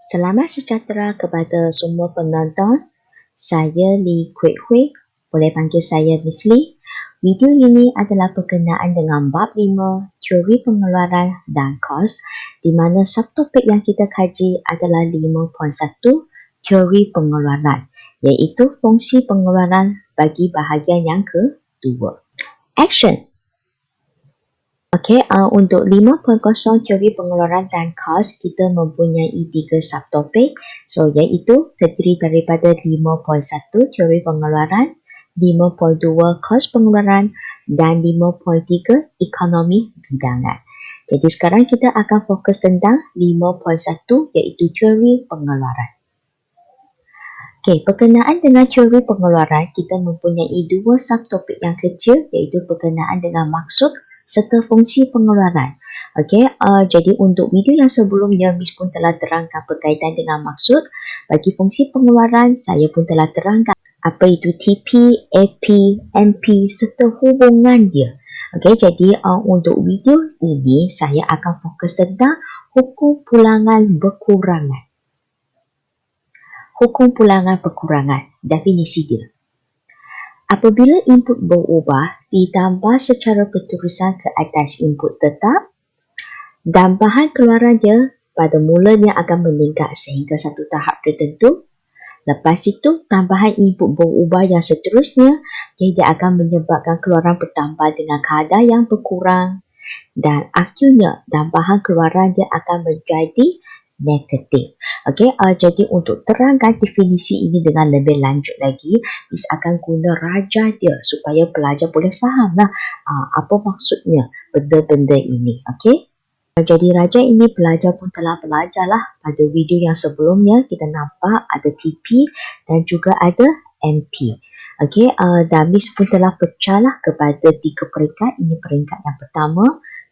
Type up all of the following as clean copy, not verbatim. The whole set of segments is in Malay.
Selamat sejahtera kepada semua penonton. Saya Lee Kuek Hui. Boleh panggil saya Miss Lee. Video ini adalah berkenaan dengan bab 5, teori pengeluaran dan kos, di mana subtopik yang kita kaji adalah 5.1, teori pengeluaran, iaitu fungsi pengeluaran bagi bahagian yang kedua. Action! Okey, untuk 5.0 teori pengeluaran dan kos, kita mempunyai 3 subtopik. So, iaitu terdiri daripada 5.1 teori pengeluaran, 5.2 kos pengeluaran dan 5.3 ekonomi bidangan. Jadi sekarang kita akan fokus tentang 5.1 iaitu teori pengeluaran. Okey, berkenaan dengan teori pengeluaran, kita mempunyai 2 subtopik yang kecil iaitu berkenaan dengan maksud serta fungsi pengeluaran. Okey, jadi untuk video yang sebelumnya, Miss pun telah terangkan berkaitan dengan maksud. Bagi fungsi pengeluaran, saya pun telah terangkan apa itu TP, AP, MP serta hubungan dia. Okey, jadi untuk video ini, saya akan fokus tentang hukum pulangan berkurangan. Hukum pulangan berkurangan, definisi dia. Apabila input berubah, ditambah secara berterusan ke atas input tetap, dan bahan keluaran dia pada mulanya akan meningkat sehingga satu tahap tertentu. Lepas itu, tambahan input berubah yang seterusnya, jadi dia akan menyebabkan keluaran bertambah dengan kadar yang berkurang. Dan akhirnya, tambahan keluaran dia akan menjadi negatif. Okey, jadi untuk terangkan definisi ini dengan lebih lanjut lagi, Miss akan guna raja dia supaya pelajar boleh fahamlah apa maksudnya benda-benda ini. Okey. Jadi raja ini pelajar pun telah belajarlah pada video yang sebelumnya. Kita nampak ada TP dan juga ada MP. Okey, dan Miss pun telah pecahlah kepada 3 peringkat. Ini peringkat yang pertama,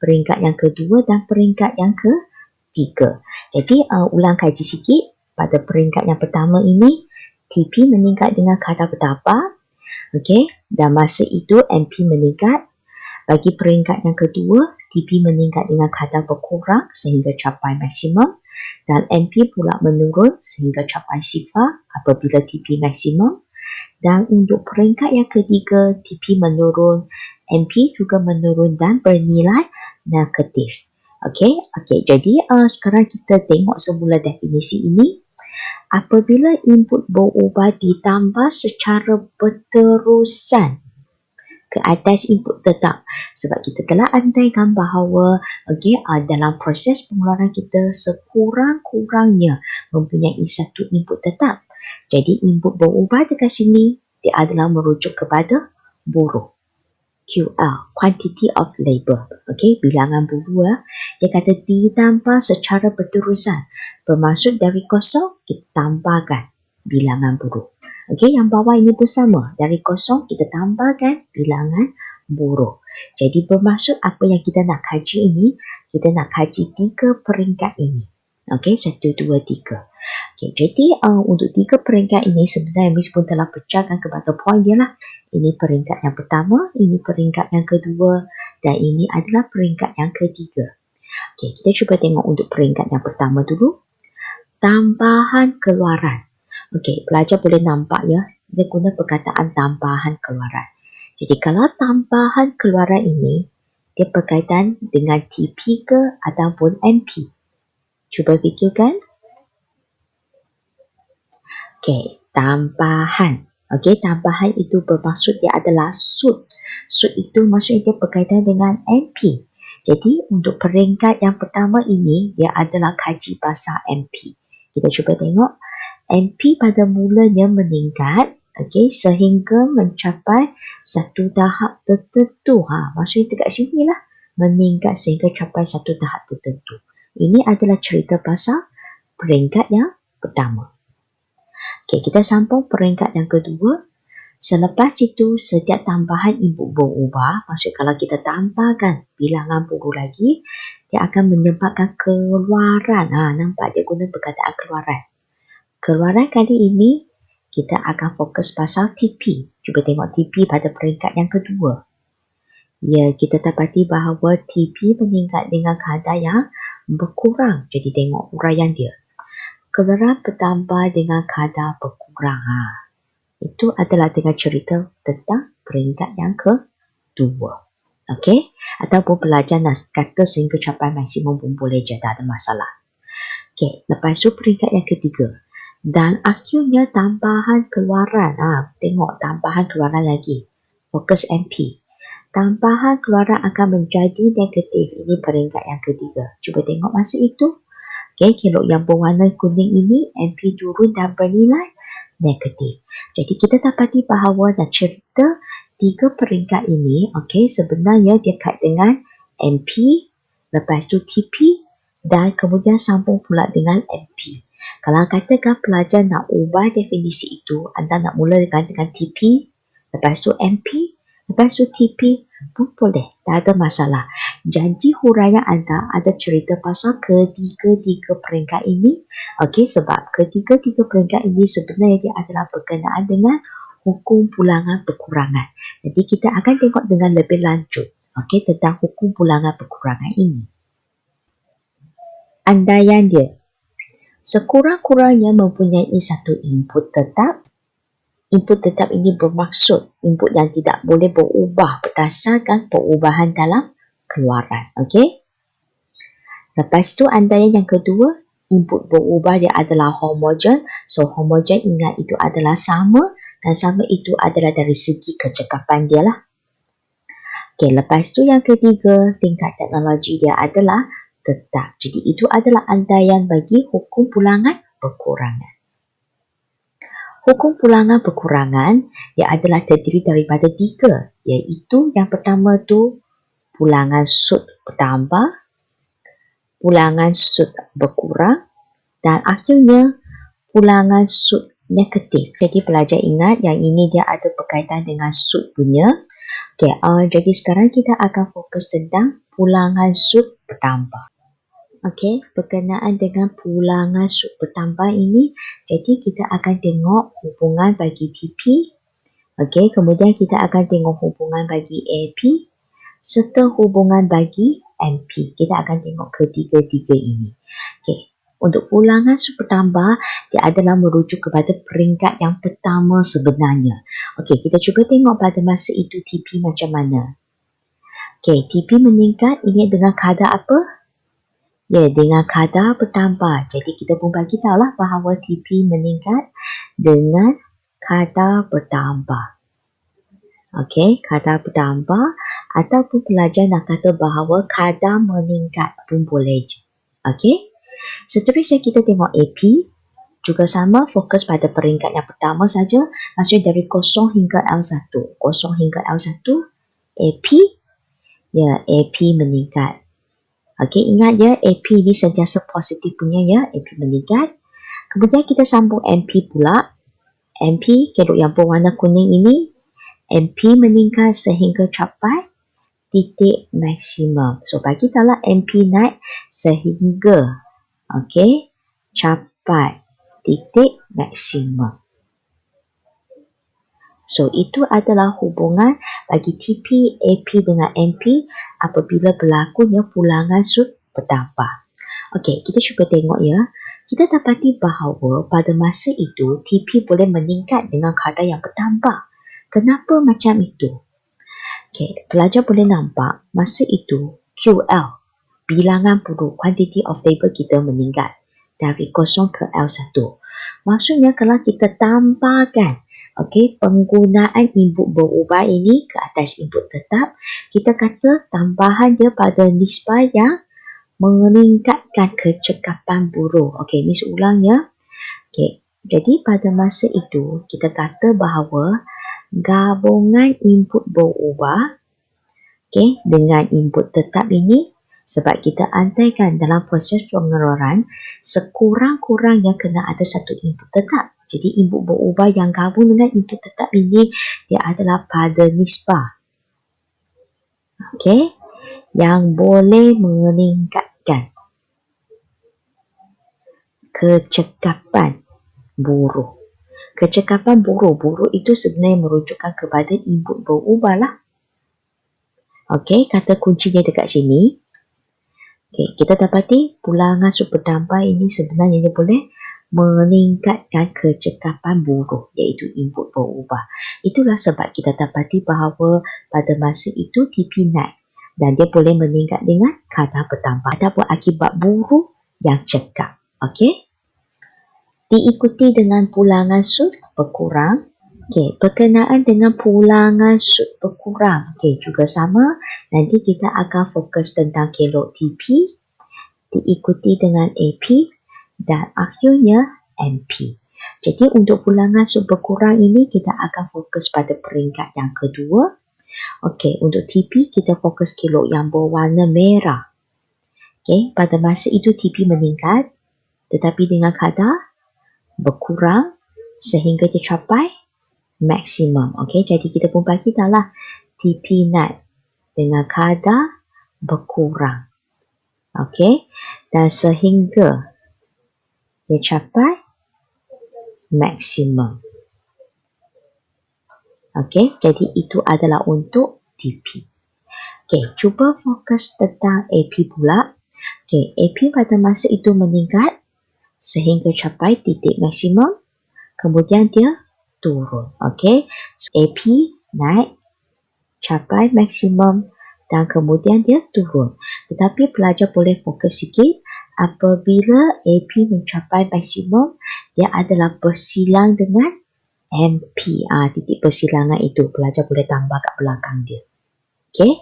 peringkat yang kedua dan peringkat yang ketiga. Jadi ulang kaji sikit. Pada peringkat yang pertama ini, TP meningkat dengan kadar bertambah. Okey, dan masa itu MP meningkat. Bagi peringkat yang kedua, TP meningkat dengan kadar berkurang sehingga capai maksimum, dan MP pula menurun sehingga capai sifar apabila TP maksimum. Dan untuk peringkat yang ketiga, TP menurun, MP juga menurun dan bernilai negatif. Okey, jadi sekarang kita tengok semula definisi ini. Apabila input berubah ditambah secara berterusan ke atas input tetap. Sebab kita telah andaikan bahawa dalam proses pengeluaran kita sekurang-kurangnya mempunyai satu input tetap. Jadi input berubah dekat sini, dia adalah merujuk kepada buruh. QL, quantity of labor. Okey, bilangan buruh. Dia kata ditambah secara berterusan. Bermaksud dari kosong, kita tambahkan bilangan buruh. Okey, yang bawah ini pun sama. Dari kosong, kita tambahkan bilangan buruh. Jadi bermaksud apa yang kita nak kaji ini, kita nak kaji 3 peringkat ini. Okey, 1, 2, 3. Okey, jadi untuk 3 peringkat ini sebenarnya Miss pun telah pecahkan kepada poin dia lah. Ini peringkat yang pertama, ini peringkat yang kedua dan ini adalah peringkat yang ketiga. Okey, kita cuba tengok untuk peringkat yang pertama dulu. Tambahan keluaran. Okey, pelajar boleh nampak ya, dia guna perkataan tambahan keluaran. Jadi kalau tambahan keluaran ini, dia berkaitan dengan TP ke ataupun MP. Cuba fikirkan. Okey, tambahan. Okey, tambahan itu bermaksud dia adalah sud. Sud itu maksudnya dia berkaitan dengan MP. Jadi untuk peringkat yang pertama ini, dia adalah kaji pasal MP. Kita cuba tengok. MP pada mulanya meningkat, okey, sehingga mencapai satu tahap tertentu. Maksudnya dekat sini lah, meningkat sehingga capai satu tahap tertentu. Ini adalah cerita pasal peringkat yang pertama. Okey, kita sambung peringkat yang kedua. Selepas itu, setiap tambahan input berubah. Maksud kalau kita tambahkan bilangan buruh lagi, dia akan menyebabkan keluaran. Nampak dia guna perkataan keluaran. Keluaran kali ini, kita akan fokus pasal TP. Cuba tengok TP pada peringkat yang kedua. Ya, kita dapati bahawa TP meningkat dengan kadar yang berkurang. Jadi tengok uraian dia. keluaran bertambah dengan kadar berkurang. Itu adalah dengan cerita tentang peringkat yang kedua. Okey, ataupun pelajar nak kata sehingga capai maksimum pun boleh je, tak ada masalah. Okey, lepas tu peringkat yang ketiga. Dan akhirnya tambahan keluaran. Tengok tambahan keluaran lagi. Fokus MP. Tambahan keluaran akan menjadi negatif. Ini peringkat yang ketiga. Cuba tengok masa itu. Okey, kalau yang berwarna kuning ini MP turun dan bernilai negatif. Jadi kita dapati bahawa nak cerita tiga peringkat ini, okey, sebenarnya dia kait dengan MP, lepas tu TP dan kemudian sambung pula dengan MP. Kalau katakan pelajar nak ubah definisi itu, anda nak mula dengan TP, lepas tu MP, lepas tu TP pun boleh, tak ada masalah. Janji huraian anda ada cerita pasal ketiga-tiga peringkat ini. Okey, sebab ketiga-tiga peringkat ini sebenarnya dia adalah berkenaan dengan hukum pulangan berkurangan. Jadi kita akan tengok dengan lebih lanjut, okey, tentang hukum pulangan berkurangan ini. Andaian dia sekurang-kurangnya mempunyai satu input tetap. Input tetap ini bermaksud input yang tidak boleh berubah berdasarkan perubahan dalam keluaran. Okey. Lepas tu andaian yang kedua, input berubah dia adalah homogen. So homogen ingat itu adalah sama dan sama itu adalah dari segi kecekapan dia lah. Okey, lepas tu yang ketiga, tingkat teknologi dia adalah tetap. Jadi itu adalah andaian bagi hukum pulangan berkurangan. Hukum pulangan berkurangan dia adalah terdiri daripada tiga, iaitu yang pertama tu pulangan sud bertambah, pulangan sud berkurang dan akhirnya pulangan sud negatif. Jadi pelajar ingat yang ini dia ada berkaitan dengan sud punya. Okay, jadi sekarang kita akan fokus tentang pulangan sud bertambah. Okey, berkenaan dengan pulangan sud bertambah ini, jadi kita akan tengok hubungan bagi TP. Okey, kemudian kita akan tengok hubungan bagi AP serta hubungan bagi MP. Kita akan tengok ketiga-tiga ini. Okey, untuk pulangan sud bertambah, dia adalah merujuk kepada peringkat yang pertama sebenarnya. Okey, kita cuba tengok pada masa itu TP macam mana. Okey, TP meningkat ini dengan kadar apa? Ya, dengan kadar bertambah. Jadi kita pun bagi tahulah bahawa TP meningkat dengan kadar bertambah. Okey, kadar bertambah ataupun pelajar nak kata bahawa kadar meningkat pun boleh je. Okey. Seterusnya kita tengok AP. Juga sama, fokus pada peringkat yang pertama saja. Maksudnya dari 0 hingga L1. 0 hingga L1, AP. Ya, AP meningkat. Okey, ingat ya, AP ni sentiasa positif punya ya, AP meningkat. Kemudian kita sambung MP pula. MP, kalau yang berwarna kuning ini, MP meningkat sehingga capai titik maksimum. So, bagi tahulah MP naik sehingga, okey, capai titik maksimum. So, itu adalah hubungan bagi TP, AP dengan MP apabila berlakunya pulangan sud bertambah. Okey, kita cuba tengok ya. Kita dapati bahawa pada masa itu, TP boleh meningkat dengan kadar yang bertambah. Kenapa macam itu? Okey, pelajar boleh nampak masa itu QL, bilangan buruh, quantity of labor kita meningkat dari 0 ke L1. Maksudnya kalau kita tambahkan, okey, penggunaan input berubah ini ke atas input tetap, kita kata tambahan dia pada nisbah yang meningkatkan kecekapan buruh. Okey, Miss ulang ya. Okey, jadi pada masa itu kita kata bahawa gabungan input berubah, okey, dengan input tetap ini, sebab kita antaikan dalam proses pengeluaran sekurang-kurangnya kena ada satu input tetap. Jadi input berubah yang gabung dengan input tetap ini dia adalah pada nisbah, okey, yang boleh meningkatkan kecekapan buruh. Kecekapan buruh itu sebenarnya merujukkan kepada input berubah lah. Okey, kata kuncinya dekat sini. Okey, kita dapati pulangan sud bertambah ini sebenarnya dia boleh meningkatkan kecekapan buruh, iaitu input berubah. Itulah sebab kita dapati bahawa pada masa itu TP naik dan dia boleh meningkat dengan kadar bertambah ataupun akibat buruh yang cekap. Okey? Diikuti dengan pulangan sud berkurang. Okey, berkenaan dengan pulangan sud berkurang, okey, juga sama. Nanti kita akan fokus tentang kelok TP, diikuti dengan AP dan akhirnya MP. Jadi untuk pulangan sud berkurang ini kita akan fokus pada peringkat yang kedua. Okey, untuk TP kita fokus kelok yang berwarna merah. Okey, pada masa itu TP meningkat tetapi dengan kadar berkurang sehingga dia capai maksimum. Okey, jadi kita pun bagi tahulah TP naik dengan kadar berkurang. Okey, dan sehingga dia capai maksimum. Okey, jadi itu adalah untuk TP. Okey, cuba fokus tentang AP pula. Okey, AP pada masa itu meningkat sehingga capai titik maksimum, kemudian dia turun. Okey, so, AP naik, capai maksimum dan kemudian dia turun. Tetapi pelajar boleh fokus sikit apabila AP mencapai maksimum, dia adalah bersilang dengan MP. Titik persilangan itu pelajar boleh tambah kat belakang dia. Okey,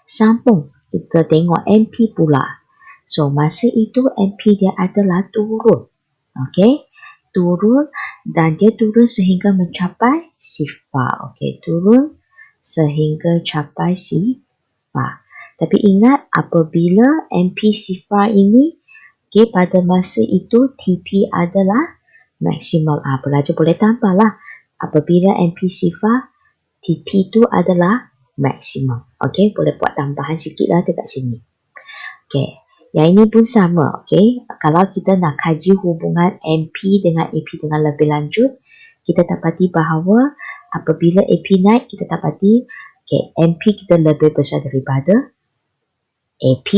sambung kita tengok MP pula. So, masa itu MP dia adalah turun. Okey, turun dan dia turun sehingga mencapai sifar. Okey, turun sehingga capai sifar. Tapi ingat apabila MP sifar ini, okey, pada masa itu TP adalah maksimum. Pelajar boleh tambahlah apabila MP sifar, TP itu adalah maksimum. Okey, boleh buat tambahan sikitlah dekat sini. Okey, yang ini pun sama. Okey, kalau kita nak kaji hubungan MP dengan AP dengan lebih lanjut, kita dapati bahawa apabila AP naik, kita dapati MP kita lebih besar daripada AP.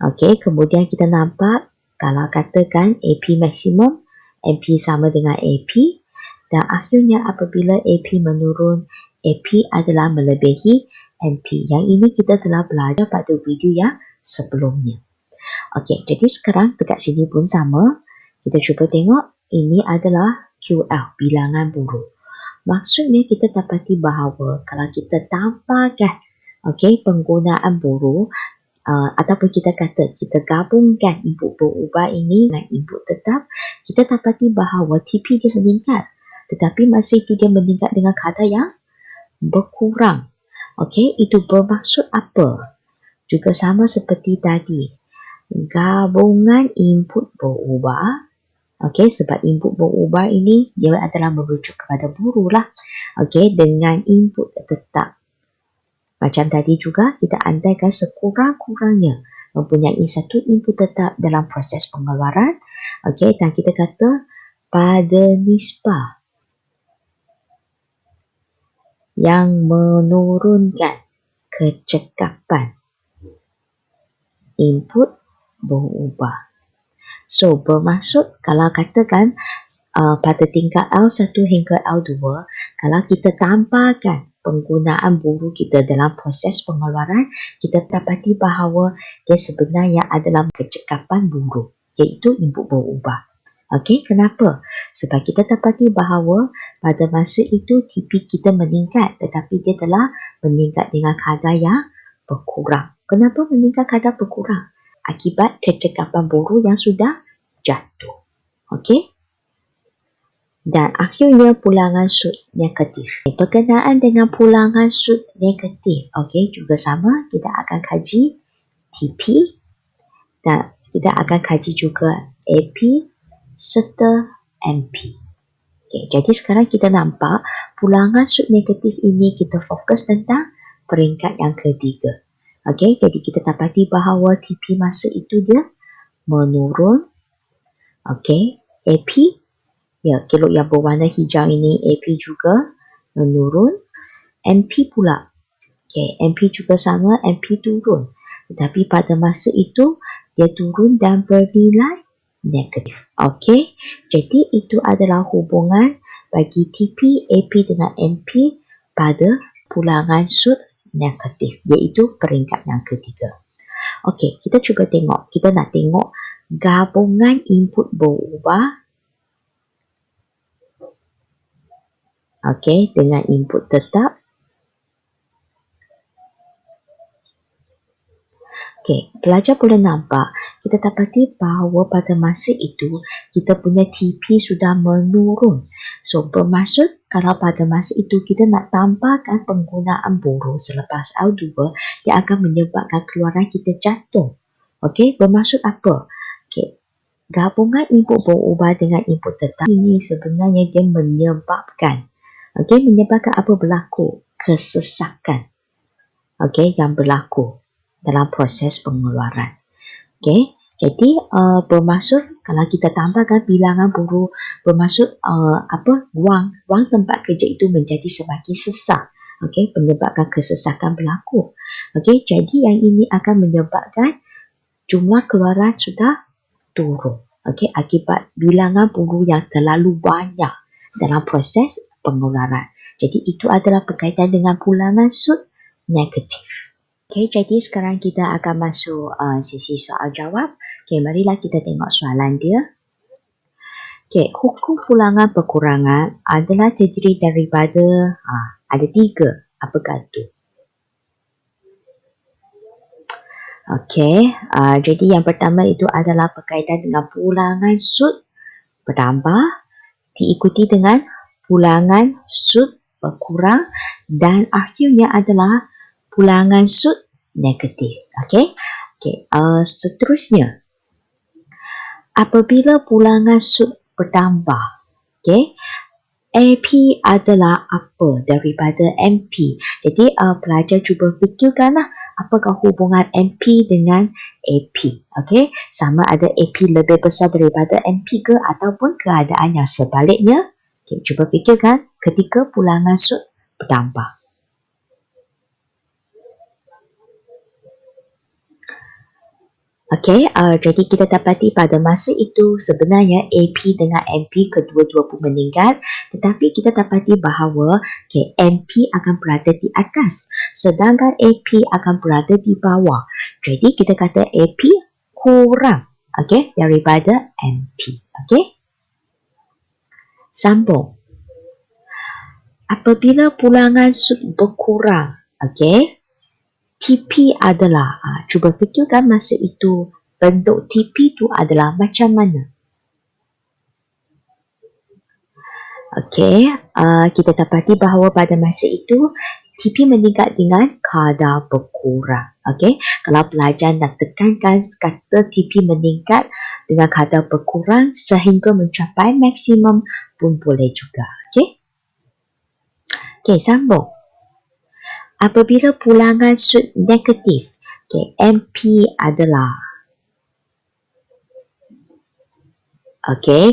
Okey, kemudian kita nampak kalau katakan AP maksimum, MP sama dengan AP, dan akhirnya apabila AP menurun, AP adalah melebihi MP. Yang ini kita telah belajar pada video yang sebelumnya. Okey, jadi sekarang dekat sini pun sama. Kita cuba tengok, ini adalah QL, bilangan buruh. Maksudnya kita dapati bahawa kalau kita tambahkan penggunaan buruh, ataupun kita kata kita gabungkan input berubah ini dengan input tetap, kita dapati bahawa TP dia meningkat. Tetapi masa itu dia meningkat dengan kadar yang berkurang. Okey, itu bermaksud apa? Juga sama seperti tadi. Gabungan input berubah. Okey, sebab input berubah ini dia adalah merujuk kepada buruh lah. Okey, dengan input tetap. Macam tadi juga kita andaikan sekurang-kurangnya mempunyai satu input tetap dalam proses pengeluaran. Okey, dan kita kata pada nisbah yang menurunkan kecekapan input berubah. So, bermaksud kalau katakan pada tingkat L1 hingga L2, kalau kita tambahkan penggunaan buruh kita dalam proses pengeluaran, kita dapati bahawa dia sebenarnya adalah kecekapan buruh, iaitu input berubah. Okey, kenapa? Sebab kita dapati bahawa pada masa itu TP kita meningkat, tetapi dia telah meningkat dengan kadar yang berkurang. Kenapa meningkat kadar berkurang? Akibat kecekapan buruh yang sudah jatuh. Okey? Dan akhirnya pulangan sud negatif. Berkenaan dengan pulangan sud negatif, okey, juga sama, kita akan kaji TP dan kita akan kaji juga AP serta MP. Okay, jadi sekarang kita nampak pulangan sud negatif ini kita fokus tentang peringkat yang ketiga. Okey, jadi kita dapati bahawa TP masa itu dia menurun. Okey, AP, ya, kelok yang berwarna hijau ini AP juga menurun. MP pula. Okey, MP juga sama, MP turun. Tetapi pada masa itu dia turun dan bernilai negatif. Okey, jadi itu adalah hubungan bagi TP, AP dengan MP pada pulangan sud negatif, iaitu peringkat yang ketiga. Okey, kita cuba tengok. Kita nak tengok gabungan input berubah. Okey, dengan input tetap. Okey, pelajar boleh nampak, kita dapati bahawa pada masa itu, kita punya TP sudah menurun. So, bermaksud kalau pada masa itu kita nak tambahkan penggunaan boro selepas L2, dia akan menyebabkan keluaran kita jatuh. Okey, bermaksud apa? Okey, gabungan input berubah dengan input tetap ini sebenarnya dia menyebabkan apa berlaku? Kesesakan. Okey, yang berlaku dalam proses pengeluaran. Okey, jadi bermaksud kalau kita tambahkan bilangan boro, bermaksud wang tempat kerja itu menjadi semakin sesak. Okey, menyebabkan kesesakan berlaku. Okey, jadi yang ini akan menyebabkan jumlah keluaran sudah turun. Okey, akibat bilangan boro yang terlalu banyak dalam proses pengeluaran. Jadi itu adalah berkaitan dengan pulangan sud negatif. Okey, jadi sekarang kita akan masuk sesi soal jawab. Okey, marilah kita tengok soalan dia. Okey, hukum pulangan perkurangan adalah terdiri daripada ada 3. Apakah itu? Okey, jadi yang pertama itu adalah berkaitan dengan pulangan sud bertambah diikuti dengan pulangan sud berkurang dan akhirnya adalah pulangan sud negatif. Okey. Seterusnya, apabila pulangan sud bertambah, okey, AP adalah apa daripada MP. Jadi pelajar cuba fikirkanlah apakah hubungan MP dengan AP. Okey, sama ada AP lebih besar daripada MP ke ataupun keadaan yang sebaliknya. Okey, cuba fikirkan ketika pulangan sud bertambah. Okey, jadi kita dapati pada masa itu sebenarnya AP dengan MP kedua-dua pun meningkat, tetapi kita dapati bahawa MP akan berada di atas sedangkan AP akan berada di bawah. Jadi kita kata AP kurang daripada MP. Okey? Sambung. Apabila pulangan sud berkurang, TP adalah, cuba fikirkan masa itu bentuk TP itu adalah macam mana? Okey, kita dapati bahawa pada masa itu TP meningkat dengan kadar berkurang. Okey, kalau pelajar nak tekankan kata TP meningkat dengan kadar berkurang sehingga mencapai maksimum pun boleh juga. Okey, sambung. Apabila pulangan sud negatif, MP adalah,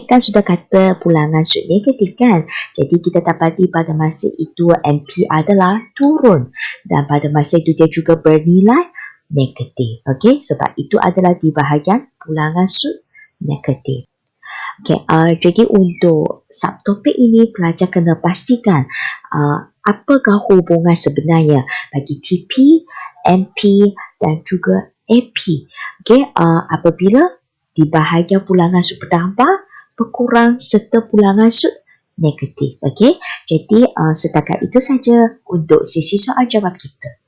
kan sudah kata pulangan sud negatif kan? Jadi kita dapati pada masa itu MP adalah turun dan pada masa itu dia juga bernilai negatif. Sebab itu adalah di bahagian pulangan sud negatif. Jadi untuk subtopik ini pelajar kena pastikan apakah hubungan sebenarnya bagi TP, MP dan juga AP. Apabila di bahagian pulangan sud bertambah, berkurang serta pulangan sud negatif. Jadi setakat itu saja untuk sesi soal jawab kita.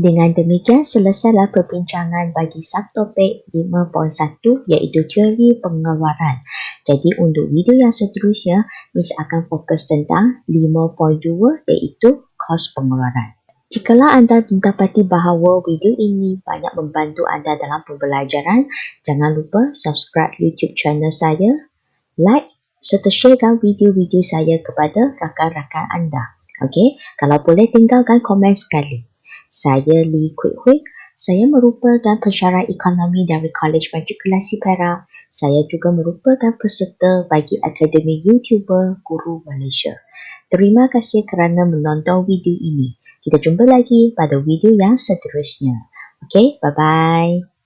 Dengan demikian, selesailah perbincangan bagi subtopik 5.1 iaitu teori pengeluaran. Jadi untuk video yang seterusnya, Miss akan fokus tentang 5.2 iaitu kos pengeluaran. Jikalau anda mendapati bahawa video ini banyak membantu anda dalam pembelajaran, jangan lupa subscribe YouTube channel saya, like serta sharekan video-video saya kepada rakan-rakan anda. Kalau boleh tinggalkan komen sekali. Saya Lee Kwek Hui. Saya merupakan pensyarah ekonomi dari College Matrikulasi Perak. Saya juga merupakan peserta bagi Akademi YouTuber Guru Malaysia. Terima kasih kerana menonton video ini. Kita jumpa lagi pada video yang seterusnya. Bye-bye.